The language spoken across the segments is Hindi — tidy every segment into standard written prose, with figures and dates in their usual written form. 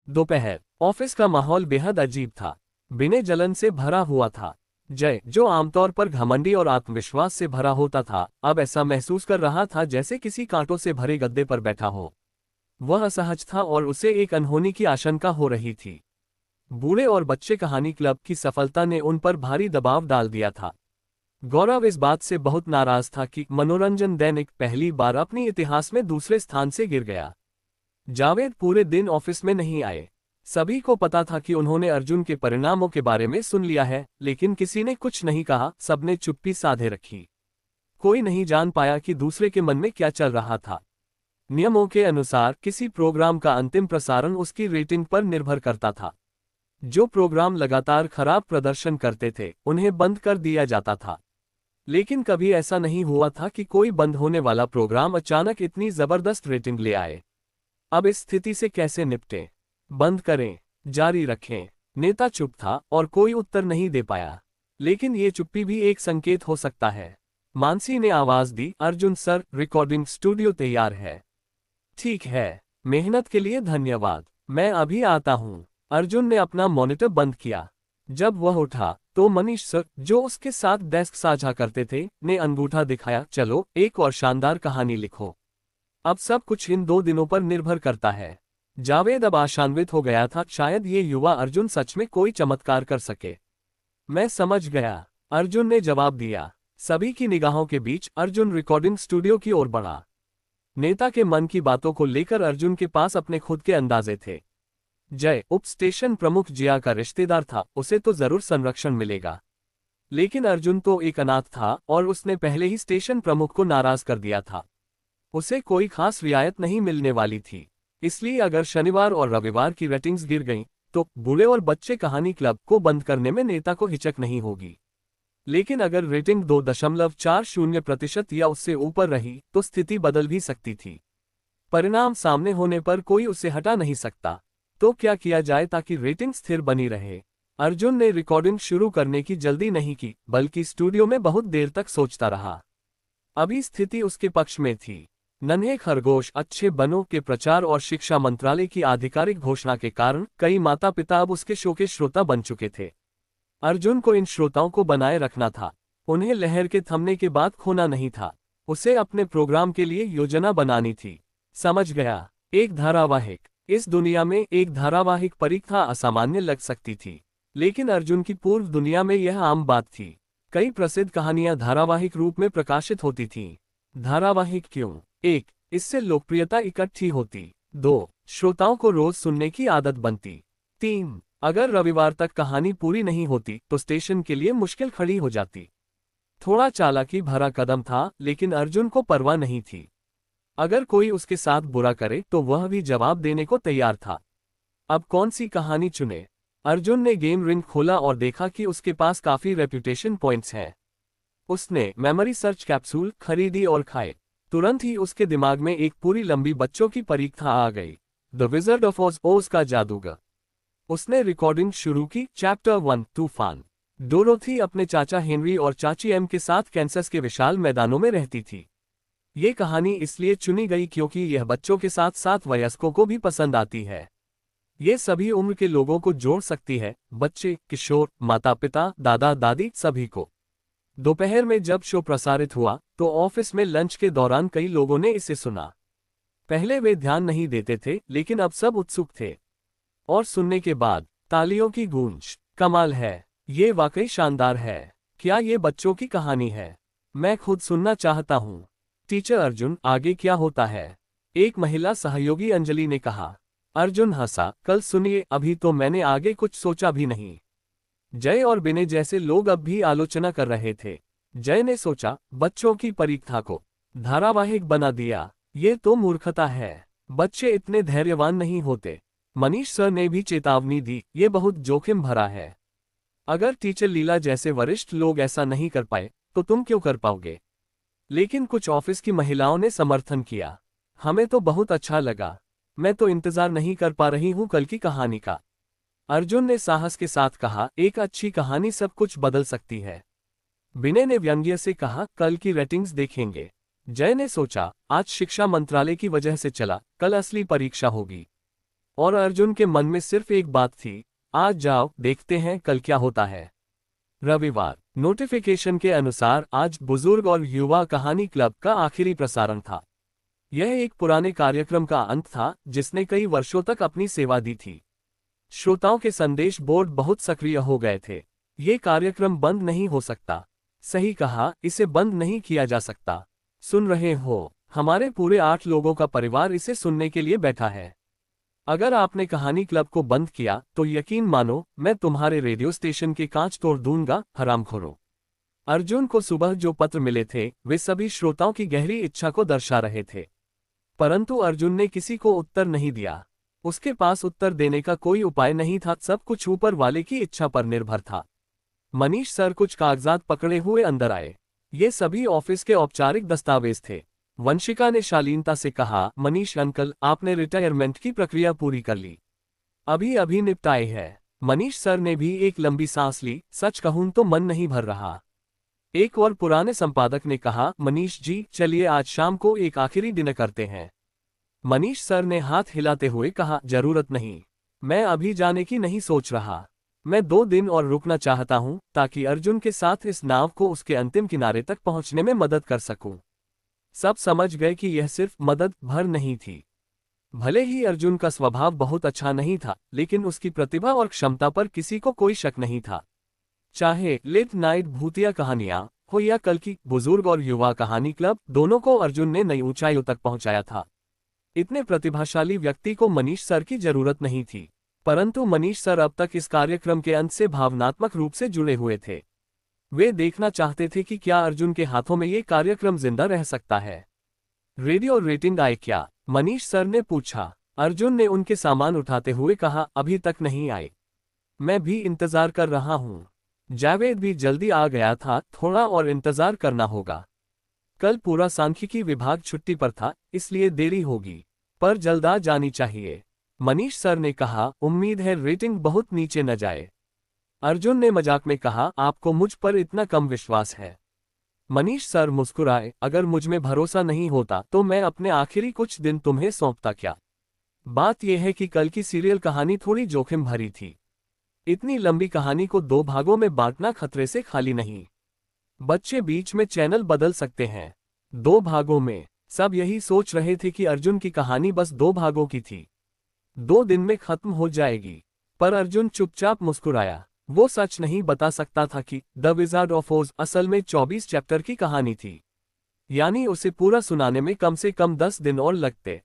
दोपहर ऑफिस का माहौल बेहद अजीब था। विनय जलन से भरा हुआ था। जय, जो आमतौर पर घमंडी और आत्मविश्वास से भरा होता था, अब ऐसा महसूस कर रहा था जैसे किसी कांटों से भरे गद्दे पर बैठा हो। वह असहज था और उसे एक अनहोनी की आशंका हो रही थी। बूढ़े और बच्चे कहानी क्लब की सफलता ने उन पर भारी दबाव डाल दिया था। गौरव इस बात से बहुत नाराज था कि मनोरंजन दैनिक पहली बार अपनी इतिहास में दूसरे स्थान से गिर गया। जावेद पूरे दिन ऑफिस में नहीं आए। सभी को पता था कि उन्होंने अर्जुन के परिणामों के बारे में सुन लिया है, लेकिन किसी ने कुछ नहीं कहा। सबने चुप्पी साधे रखी। कोई नहीं जान पाया कि दूसरे के मन में क्या चल रहा था। नियमों के अनुसार किसी प्रोग्राम का अंतिम प्रसारण उसकी रेटिंग पर निर्भर करता था। जो प्रोग्राम लगातार खराब प्रदर्शन करते थे, उन्हें बंद कर दिया जाता था। लेकिन कभी ऐसा नहीं हुआ था कि कोई बंद होने वाला प्रोग्राम अचानक इतनी जबरदस्त रेटिंग ले आए। अब इस स्थिति से कैसे निपटें? बंद करें? जारी रखें? नेता चुप था और कोई उत्तर नहीं दे पाया। लेकिन ये चुप्पी भी एक संकेत हो सकता है। मानसी ने आवाज दी, अर्जुन सर, रिकॉर्डिंग स्टूडियो तैयार है। ठीक है, मेहनत के लिए धन्यवाद, मैं अभी आता हूँ। अर्जुन ने अपना मॉनिटर बंद किया। जब वह उठा तो मनीष सर, जो उसके साथ डेस्क साझा करते थे, ने अंगूठा दिखाया। चलो, एक और शानदार कहानी लिखो। अब सब कुछ इन 2 दिनों पर निर्भर करता है। जावेद अब आशान्वित हो गया था। शायद ये युवा अर्जुन सच में कोई चमत्कार कर सके। मैं समझ गया, अर्जुन ने जवाब दिया। सभी की निगाहों के बीच अर्जुन रिकॉर्डिंग स्टूडियो की ओर बढ़ा। नेता के मन की बातों को लेकर अर्जुन के पास अपने खुद के अंदाजे थे। जय उप स्टेशन प्रमुख जिया का रिश्तेदार था, उसे तो जरूर संरक्षण मिलेगा। लेकिन अर्जुन तो एक अनाथ था और उसने पहले ही स्टेशन प्रमुख को नाराज कर दिया था। उसे कोई खास रियायत नहीं मिलने वाली थी। इसलिए अगर शनिवार और रविवार की रेटिंग्स गिर गईं, तो बूढ़े और बच्चे कहानी क्लब को बंद करने में नेता को हिचक नहीं होगी। लेकिन अगर रेटिंग 2.40% या उससे ऊपर रही, तो स्थिति बदल भी सकती थी। परिणाम सामने होने पर कोई उसे हटा नहीं सकता। तो क्या किया जाए ताकि रेटिंग स्थिर बनी रहे? अर्जुन ने रिकॉर्डिंग शुरू करने की जल्दी नहीं की, बल्कि स्टूडियो में बहुत देर तक सोचता रहा। अभी स्थिति उसके पक्ष में थी। नन्हे खरगोश अच्छे बनों के प्रचार और शिक्षा मंत्रालय की आधिकारिक घोषणा के कारण कई माता पिता अब उसके शो के श्रोता बन चुके थे। अर्जुन को इन श्रोताओं को बनाए रखना था। उन्हें लहर के थमने के बाद खोना नहीं था। उसे अपने प्रोग्राम के लिए योजना बनानी थी। समझ गया, एक धारावाहिक। इस दुनिया में एक धारावाहिक परीक्षा असामान्य लग सकती थी, लेकिन अर्जुन की पूर्व दुनिया में यह आम बात थी। कई प्रसिद्ध कहानियां धारावाहिक रूप में प्रकाशित होती थीं। धारावाहिक क्यों? 1. इससे लोकप्रियता इकट्ठी होती। 2. श्रोताओं को रोज सुनने की आदत बनती। 3. अगर रविवार तक कहानी पूरी नहीं होती तो स्टेशन के लिए मुश्किल खड़ी हो जाती। थोड़ा चालाकी भरा कदम था, लेकिन अर्जुन को परवाह नहीं थी। अगर कोई उसके साथ बुरा करे तो वह भी जवाब देने को तैयार था। अब कौन सी कहानी चुने? अर्जुन ने गेम रिंग खोला और देखा कि उसके पास काफी रेप्यूटेशन पॉइंट्स हैं। उसने मेमोरी सर्च कैप्सूल खरीदी और खाए। तुरंत ही उसके दिमाग में एक पूरी लंबी बच्चों की परीक्षा आ गई। द विजर्ड ऑफ ओज, ओज का जादूगर। उसने रिकॉर्डिंग शुरू की। चैप्टर 1, तूफान। डोरोथी अपने चाचा हेनरी और चाची एम के साथ कैंसस के विशाल मैदानों में रहती थी। ये कहानी इसलिए चुनी गई क्योंकि यह बच्चों के साथ साथ वयस्कों को भी पसंद आती है। ये सभी उम्र के लोगों को जोड़ सकती है, बच्चे, किशोर, माता पिता, दादा दादी, सभी को। दोपहर में जब शो प्रसारित हुआ तो ऑफिस में लंच के दौरान कई लोगों ने इसे सुना। पहले वे ध्यान नहीं देते थे, लेकिन अब सब उत्सुक थे। और सुनने के बाद तालियों की गूंज। कमाल है, ये वाकई शानदार है। क्या ये बच्चों की कहानी है? मैं खुद सुनना चाहता हूँ। टीचर अर्जुन, आगे क्या होता है? एक महिला सहयोगी अंजलि ने कहा। अर्जुन हंसा। कल सुनिए, अभी तो मैंने आगे कुछ सोचा भी नहीं। जय और विनय जैसे लोग अब भी आलोचना कर रहे थे। जय ने सोचा, बच्चों की परीक्षा को धारावाहिक बना दिया, ये तो मूर्खता है। बच्चे इतने धैर्यवान नहीं होते। मनीष सर ने भी चेतावनी दी, ये बहुत जोखिम भरा है। अगर टीचर लीला जैसे वरिष्ठ लोग ऐसा नहीं कर पाए, तो तुम क्यों कर पाओगे? लेकिन कुछ ऑफिस की महिलाओं ने समर्थन किया। हमें तो बहुत अच्छा लगा। मैं तो इंतजार नहीं कर पा रही हूँ कल की कहानी का। अर्जुन ने साहस के साथ कहा, एक अच्छी कहानी सब कुछ बदल सकती है। विनय ने व्यंग्य से कहा, कल की रेटिंग्स देखेंगे। जय ने सोचा, आज शिक्षा मंत्रालय की वजह से चला, कल असली परीक्षा होगी। और अर्जुन के मन में सिर्फ एक बात थी, आज जाओ देखते हैं कल क्या होता है। रविवार। नोटिफिकेशन के अनुसार आज बुजुर्ग और युवा कहानी क्लब का आखिरी प्रसारण था। यह एक पुराने कार्यक्रम का अंत था जिसने कई वर्षों तक अपनी सेवा दी थी। श्रोताओं के संदेश बोर्ड बहुत सक्रिय हो गए थे। ये कार्यक्रम बंद नहीं हो सकता। सही कहा, इसे बंद नहीं किया जा सकता। सुन रहे हो, हमारे पूरे 8 लोगों का परिवार इसे सुनने के लिए बैठा है। अगर आपने कहानी क्लब को बंद किया तो यकीन मानो मैं तुम्हारे रेडियो स्टेशन के कांच तोड़ दूंगा, हरामखोरों। अर्जुन को सुबह जो पत्र मिले थे वे सभी श्रोताओं की गहरी इच्छा को दर्शा रहे थे, परंतु अर्जुन ने किसी को उत्तर नहीं दिया। उसके पास उत्तर देने का कोई उपाय नहीं था, सब कुछ ऊपर वाले की इच्छा पर निर्भर था। मनीष सर कुछ कागजात पकड़े हुए अंदर आए। ये सभी ऑफिस के औपचारिक दस्तावेज थे। वंशिका ने शालीनता से कहा, मनीष अंकल, आपने रिटायरमेंट की प्रक्रिया पूरी कर ली, अभी अभी निपटाई है। मनीष सर ने भी एक लंबी सांस ली। सच कहूं तो मन नहीं भर रहा। एक और पुराने संपादक ने कहा, मनीष जी चलिए आज शाम को एक आखिरी डिनर करते हैं। मनीष सर ने हाथ हिलाते हुए कहा, जरूरत नहीं, मैं अभी जाने की नहीं सोच रहा। मैं 2 दिन और रुकना चाहता हूं ताकि अर्जुन के साथ इस नाव को उसके अंतिम किनारे तक पहुंचने में मदद कर सकूं। सब समझ गए कि यह सिर्फ मदद भर नहीं थी। भले ही अर्जुन का स्वभाव बहुत अच्छा नहीं था, लेकिन उसकी प्रतिभा और क्षमता पर किसी को कोई शक नहीं था। चाहे लेट नाइट भूतिया कहानियां हो या कल की बुजुर्ग और युवा कहानी क्लब, दोनों को अर्जुन ने नई ऊंचाइयों तक पहुंचाया था। इतने प्रतिभाशाली व्यक्ति को मनीष सर की जरूरत नहीं थी, परंतु मनीष सर अब तक इस कार्यक्रम के अंत से भावनात्मक रूप से जुड़े हुए थे। वे देखना चाहते थे कि क्या अर्जुन के हाथों में ये कार्यक्रम जिंदा रह सकता है। रेडियो रेटिंग आई क्या? मनीष सर ने पूछा। अर्जुन ने उनके सामान उठाते हुए कहा, अभी तक नहीं आई। मैं भी इंतजार कर रहा हूँ। जावेद भी जल्दी आ गया था, थोड़ा और इंतजार करना होगा। कल पूरा सांख्यिकी विभाग छुट्टी पर था, इसलिए देरी होगी, पर जल्द आ जानी चाहिए। मनीष सर ने कहा, उम्मीद है रेटिंग बहुत नीचे न जाए। अर्जुन ने मजाक में कहा, आपको मुझ पर इतना कम विश्वास है? मनीष सर मुस्कुराए, अगर मुझ में भरोसा नहीं होता तो मैं अपने आखिरी कुछ दिन तुम्हें सौंपता क्या? बात यह है कि कल की सीरियल कहानी थोड़ी जोखिम भरी थी। इतनी लंबी कहानी को 2 भागों में बांटना खतरे से खाली नहीं। बच्चे बीच में चैनल बदल सकते हैं। 2 भागों में। सब यही सोच रहे थे कि अर्जुन की कहानी बस 2 भागों की थी, 2 दिन में खत्म हो जाएगी। पर अर्जुन चुपचाप मुस्कुराया। वो सच नहीं बता सकता था कि द विजार्ड ऑफ ओज असल में 24 चैप्टर की कहानी थी, यानी उसे पूरा सुनाने में कम से कम 10 दिन और लगते।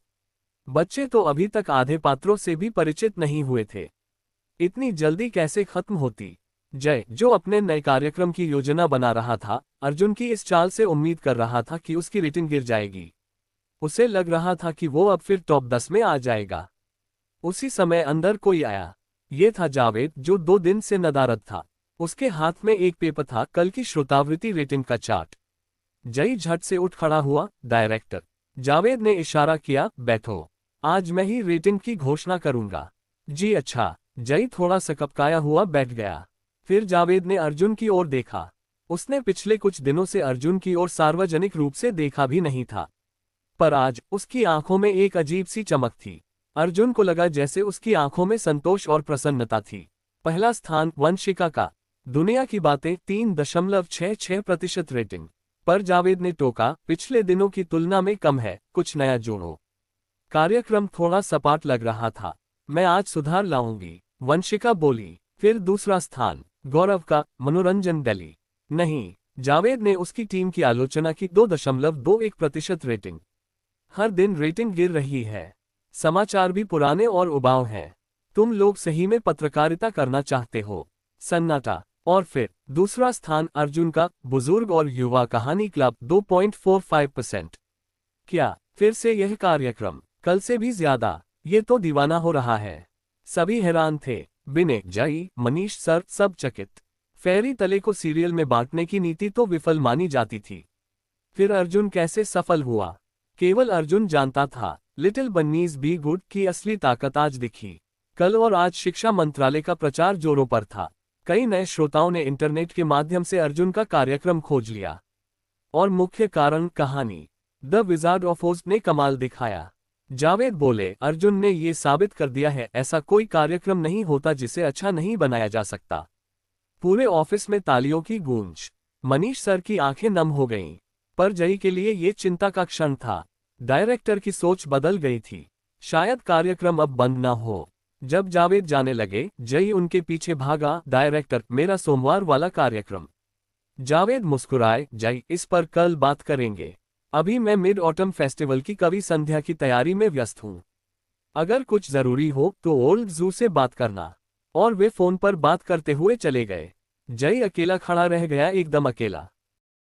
बच्चे तो अभी तक आधे पात्रों से भी परिचित नहीं हुए थे। इतनी जल्दी कैसे खत्म होती? जय, जो अपने नए कार्यक्रम की योजना बना रहा था, अर्जुन की इस चाल से उम्मीद कर रहा था कि उसकी रेटिंग गिर जाएगी। उसे लग रहा था कि वो अब फिर टॉप 10 में आ जाएगा। उसी समय अंदर कोई आया। ये था जावेद, जो 2 दिन से नदारद था। उसके हाथ में एक पेपर था, कल की श्रोतावृत्ति रेटिंग का चार्ट। जय झट से उठ खड़ा हुआ, डायरेक्टर। जावेद ने इशारा किया, बैठो, आज मैं ही रेटिंग की घोषणा करूंगा। जी अच्छा। जय थोड़ा सकपकाया हुआ बैठ गया। फिर जावेद ने अर्जुन की ओर देखा। उसने पिछले कुछ दिनों से अर्जुन की ओर सार्वजनिक रूप से देखा भी नहीं था, पर आज उसकी आंखों में एक अजीब सी चमक थी। अर्जुन को लगा जैसे उसकी आंखों में संतोष और प्रसन्नता थी। पहला स्थान वंशिका का। दुनिया की बातें 3.66% रेटिंग। पर जावेद ने टोका, पिछले दिनों की तुलना में कम है, कुछ नया जोड़ो। कार्यक्रम थोड़ा सपाट लग रहा था, मैं आज सुधार लाऊंगी, वंशिका बोली। फिर दूसरा स्थान गौरव का, मनोरंजन दिल्ली। नहीं, जावेद ने उसकी टीम की आलोचना की, 2.21% रेटिंग। हर दिन रेटिंग गिर रही है। समाचार भी पुराने और उबाऊ हैं। तुम लोग सही में पत्रकारिता करना चाहते हो? सन्नाटा। और फिर दूसरा स्थान अर्जुन का, बुजुर्ग और युवा कहानी क्लब, 2.45%। क्या फिर से यह कार्यक्रम? कल से भी ज्यादा। ये तो दीवाना हो रहा है। सभी हैरान थे। बिने, जय, मनीष सर, सब चकित। फेरी तले को सीरियल में बांटने की नीति तो विफल मानी जाती थी, फिर अर्जुन कैसे सफल हुआ? केवल अर्जुन जानता था। लिटिल बन्नीज बी गुड की असली ताकत आज दिखी। कल और आज शिक्षा मंत्रालय का प्रचार जोरों पर था। कई नए श्रोताओं ने इंटरनेट के माध्यम से अर्जुन का कार्यक्रम खोज लिया। और मुख्य कारण कहानी द विजार्ड ऑफ ओज ने कमाल दिखाया। जावेद बोले, अर्जुन ने ये साबित कर दिया है, ऐसा कोई कार्यक्रम नहीं होता जिसे अच्छा नहीं बनाया जा सकता। पूरे ऑफिस में तालियों की गूंज। मनीष सर की आंखें नम हो गईं। पर जय के लिए ये चिंता का क्षण था। डायरेक्टर की सोच बदल गई थी। शायद कार्यक्रम अब बंद ना हो। जब जावेद जाने लगे, जय उनके पीछे भागा, डायरेक्टर, मेरा सोमवार वाला कार्यक्रम। जावेद मुस्कुराए, जय, इस पर कल बात करेंगे। अभी मैं मिड ऑटम फेस्टिवल की कवि संध्या की तैयारी में व्यस्त हूँ। अगर कुछ जरूरी हो तो ओल्ड जू से बात करना। और वे फोन पर बात करते हुए चले गए। जय अकेला खड़ा रह गया, एकदम अकेला।